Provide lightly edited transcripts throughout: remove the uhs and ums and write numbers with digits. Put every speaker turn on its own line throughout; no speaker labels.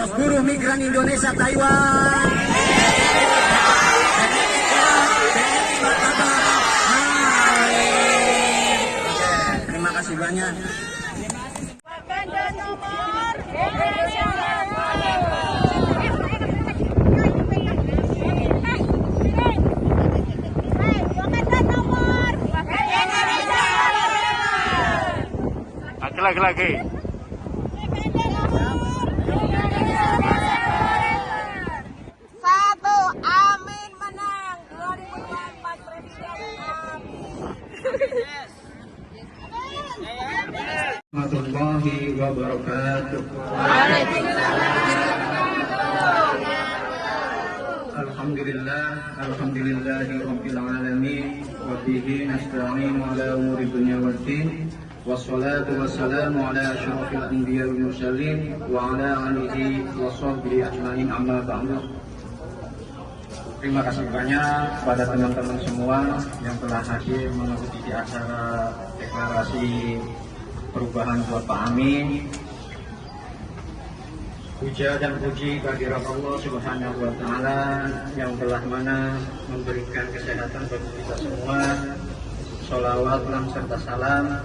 Poros Buruh Migran Indonesia Taiwan. Terima kasih banyak.
Lagi-lagi.
Satu, amin menang 2024 presiden, amin.
Warahmatullahi wabarakatuh. Alhamdulillahi rabbil alamin wa bihi nasta'inu ala umuri dunya waddin. Wassalatu wassalamu ala asyrafil anbiya wal mursalin wa ala alihi wa sahbihi ajmain, amma ba'du. Terima kasih banyak kepada teman-teman semua yang telah hadir mengikuti di acara deklarasi perubahan buat Pak Amin. Puja dan puji bagi Allah Subhanahu wa Ta'ala yang telah mana memberikan kesehatan bagi kita semua. Sholawat serta salam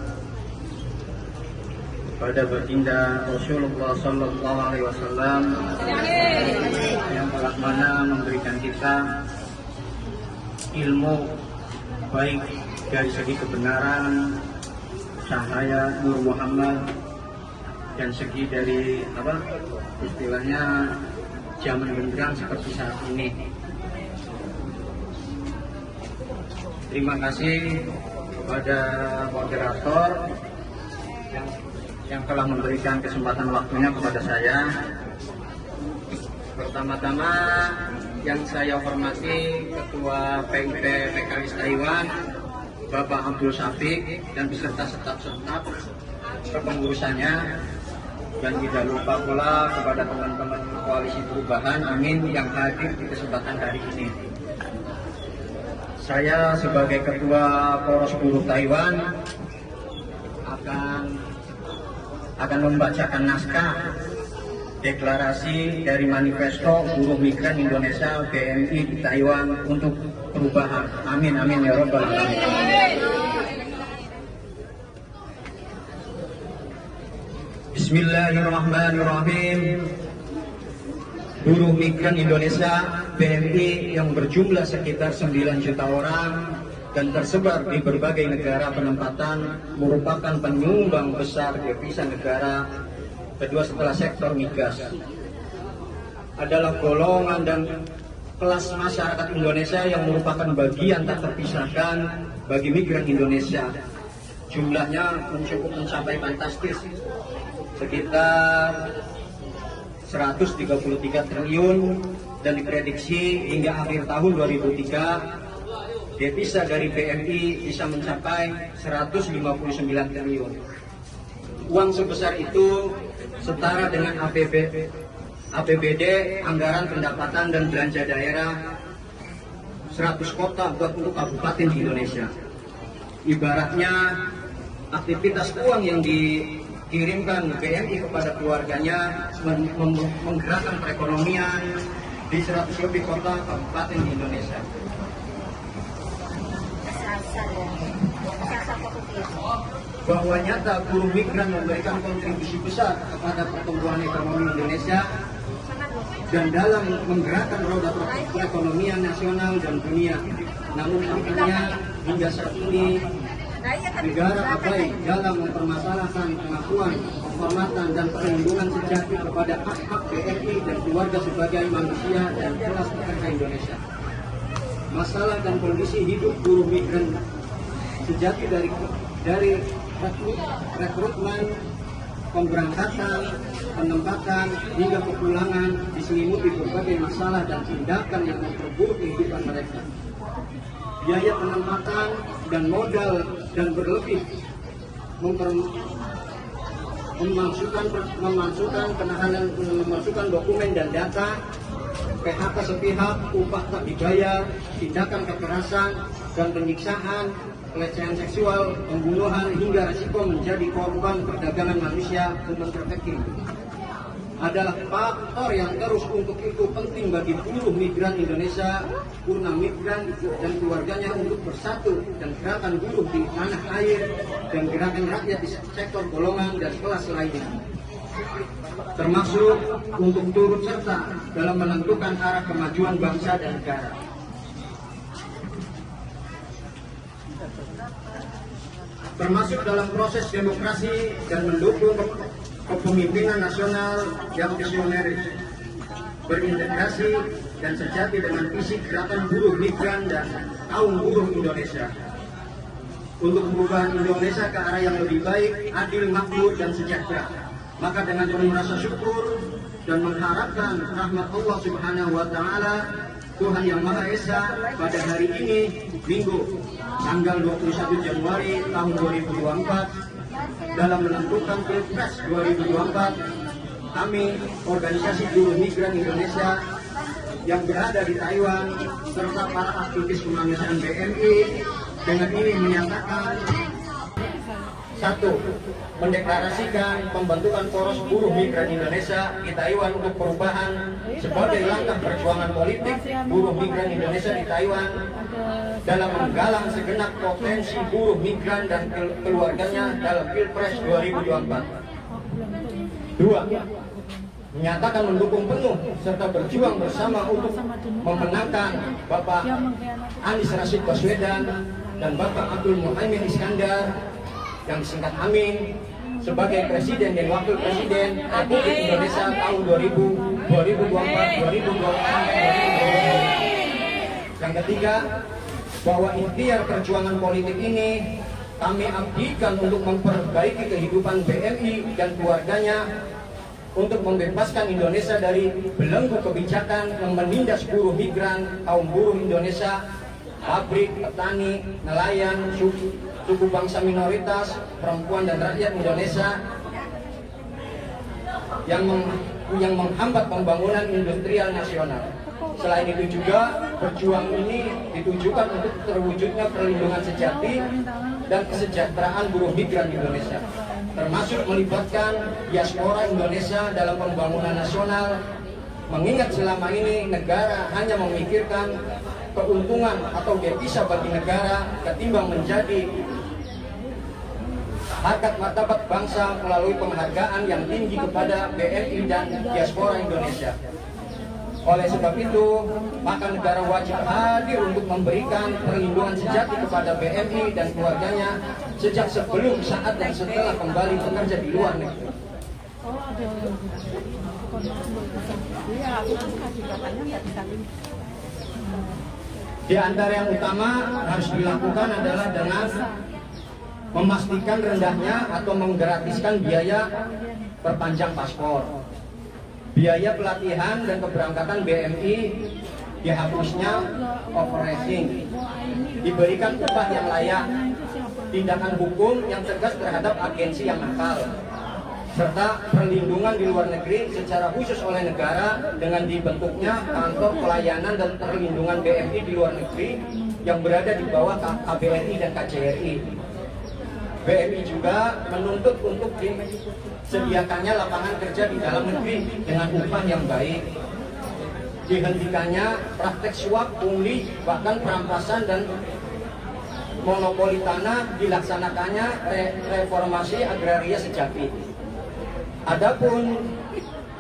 pada baginda Rasulullah Sallallahu Alaihi Wasallam yang telah mana memberikan kita ilmu baik dari segi kebenaran, cahaya Nur Muhammad, dan segi dari istilahnya zaman genderang seperti saat ini. Terima kasih kepada moderator yang telah memberikan kesempatan waktunya kepada saya. Pertama-tama yang saya hormati Ketua PUP PKS Taiwan, Bapak Abdul Syafiq, dan beserta staf-staf kepengurusannya, dan tidak lupa pula kepada teman-teman koalisi perubahan Amin yang hadir di kesempatan hari ini. Saya sebagai Ketua Poros Buruh Taiwan akan membacakan naskah deklarasi dari manifesto Buruh Migran Indonesia BMI di Taiwan untuk perubahan. Amin amin ya rabbal alamin. Bismillahirrahmanirrahim. Buruh Migran Indonesia BMI yang berjumlah sekitar 9 juta orang dan tersebar di berbagai negara penempatan merupakan penyumbang besar devisa negara kedua setelah sektor migas. Adalah golongan dan kelas masyarakat Indonesia yang merupakan bagian tak terpisahkan bagi migran Indonesia. Jumlahnya mencapai fantastis, sekitar 133 triliun, dan diprediksi hingga akhir tahun 2003 devisa dari BMI bisa mencapai 159 triliun. Uang sebesar itu setara dengan APBD, anggaran pendapatan dan belanja daerah 100 kota untuk kabupaten di Indonesia. Ibaratnya aktivitas uang yang dikirimkan BMI kepada keluarganya menggerakkan perekonomian di 100 lebih kota kabupaten di Indonesia. Bahwa nyata buruh migran memberikan kontribusi besar kepada pertumbuhan ekonomi Indonesia dan dalam menggerakkan roda perekonomian nasional dan dunia. Namun akhirnya hingga saat ini negara abai dalam mempermasalahkan pengakuan, penghormatan dan perlindungan sejati kepada hak-hak BMI dan keluarga sebagai manusia dan kelas pekerja Indonesia. Masalah dan kondisi hidup buruh migran sejati dari rekrutmen, pemberangkatan, penempatan hingga kepulangan diselimuti berbagai masalah dan tindakan yang memperburuk kehidupan mereka. Biaya penempatan dan modal dan berlebih memasukkan dokumen dan data, PHK sepihak, upah tak dibayar, tindakan kekerasan dan penyiksaan, pelecehan seksual, pembunuhan hingga resiko menjadi korban perdagangan manusia human trafficking. adalah faktor yang terus untuk itu penting bagi buruh migran Indonesia, purna migran dan keluarganya untuk bersatu dan gerakan buruh di tanah air dan gerakan rakyat di sektor golongan dan kelas lainnya, termasuk untuk turut serta dalam menentukan arah kemajuan bangsa dan negara. Termasuk dalam proses demokrasi dan mendukung kepemimpinan nasional yang visioneris, berintegrasi dan sejati dengan visi gerakan buruh migran dan kaum buruh Indonesia untuk perubahan Indonesia ke arah yang lebih baik, adil, makmur, dan sejahtera. Maka dengan penuh rasa syukur dan mengharapkan rahmat Allah Subhanahu wa Ta'ala, Tuhan Yang Maha Esa, pada hari ini, Minggu, tanggal 21 Januari tahun 2024, dalam menentukan Pilpres 2024, kami, Organisasi Buruh Migran Indonesia yang berada di Taiwan, serta para aktivis kemanusiaan BMI, dengan ini menyatakan: 1. Mendeklarasikan pembentukan Poros Buruh Migran Indonesia di Taiwan untuk perubahan sebagai langkah perjuangan politik buruh migran Indonesia di Taiwan dalam menggalang segenap potensi buruh migran dan keluarganya dalam Pilpres 2024. 2. Menyatakan mendukung penuh serta berjuang bersama untuk memenangkan Bapak Anies Rashid Baswedan dan Bapak Abdul Muhaimin Iskandar yang disingkat Amin sebagai Presiden dan Wakil Presiden Republik Indonesia tahun 2024. Yang ketiga, bahwa ikhtiar perjuangan politik ini kami abdikan untuk memperbaiki kehidupan BMI dan keluarganya, untuk membebaskan Indonesia dari belenggu kebijakan yang menindas buruh migran, kaum buruh Indonesia, pabrik, petani, nelayan, suku bangsa minoritas, perempuan dan rakyat Indonesia yang menghambat pembangunan industrial nasional. Selain itu juga, perjuangan ini ditujukan untuk terwujudnya perlindungan sejati dan kesejahteraan buruh migran Indonesia, termasuk melibatkan diaspora Indonesia dalam pembangunan nasional, mengingat selama ini negara hanya memikirkan keuntungan atau devisa bagi negara ketimbang menjadi harkat martabat bangsa melalui penghargaan yang tinggi kepada BMI dan diaspora Indonesia. Oleh sebab itu, maka negara wajib hadir untuk memberikan perlindungan sejati kepada BMI dan keluarganya sejak sebelum, saat, dan setelah kembali bekerja di luar negeri. Di antara yang utama harus dilakukan adalah dengan memastikan rendahnya atau menggratiskan biaya perpanjang paspor, biaya pelatihan dan keberangkatan BMI, dihapusnya overracing, diberikan upah yang layak, tindakan hukum yang tegas terhadap agensi yang nakal, serta perlindungan di luar negeri secara khusus oleh negara dengan dibentuknya kantor pelayanan dan perlindungan BMI di luar negeri yang berada di bawah KBRI dan KJRI. BMI juga menuntut untuk disediakannya lapangan kerja di dalam negeri dengan upah yang baik, dihentikannya praktek suap, pungli, bahkan perampasan dan monopoli tanah, dilaksanakannya reformasi agraria sejati. Adapun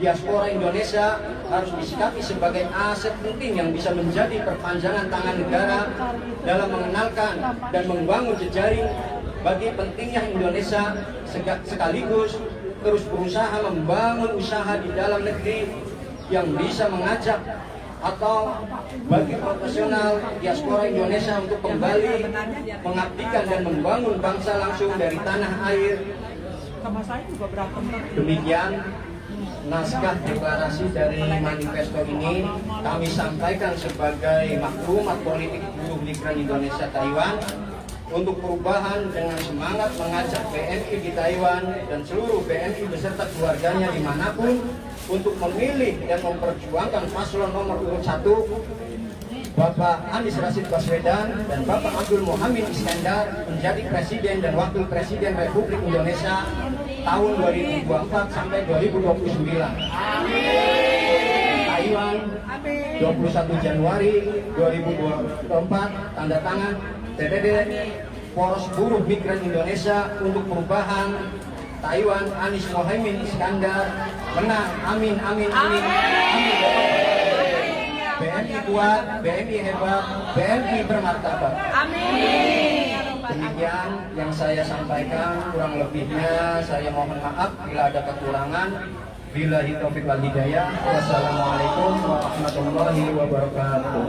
diaspora Indonesia harus disikapi sebagai aset penting yang bisa menjadi perpanjangan tangan negara dalam mengenalkan dan membangun jejaring bagi pentingnya Indonesia, sekaligus terus berusaha membangun usaha di dalam negeri yang bisa mengajak atau bagi profesional diaspora Indonesia untuk kembali mengabdikan dan membangun bangsa langsung dari tanah air. Demikian naskah deklarasi dari manifesto ini kami sampaikan sebagai maklumat politik buruh migran Indonesia Taiwan untuk perubahan dengan semangat mengajak BMI di Taiwan dan seluruh BMI beserta keluarganya dimanapun untuk memilih dan memperjuangkan paslon nomor urut 1 Bapak Anies Rashid Baswedan dan Bapak Abdul Muhaimin Iskandar menjadi Presiden dan Wakil Presiden Republik Indonesia tahun 2024 sampai 2029. Taiwan 21 Januari 2024 tanda tangan TDD Poros Buruh Migran Indonesia untuk Perubahan Taiwan Anies Mohaimin Iskandar menang. Amin amin amin amin. BNI kuat, BNI hebat, BNI bermartabat.
Amin.
Demikian yang saya sampaikan, kurang lebihnya saya mohon maaf bila ada kekurangan. Billahi taufiq wal hidayah. Wassalamualaikum warahmatullahi wabarakatuh.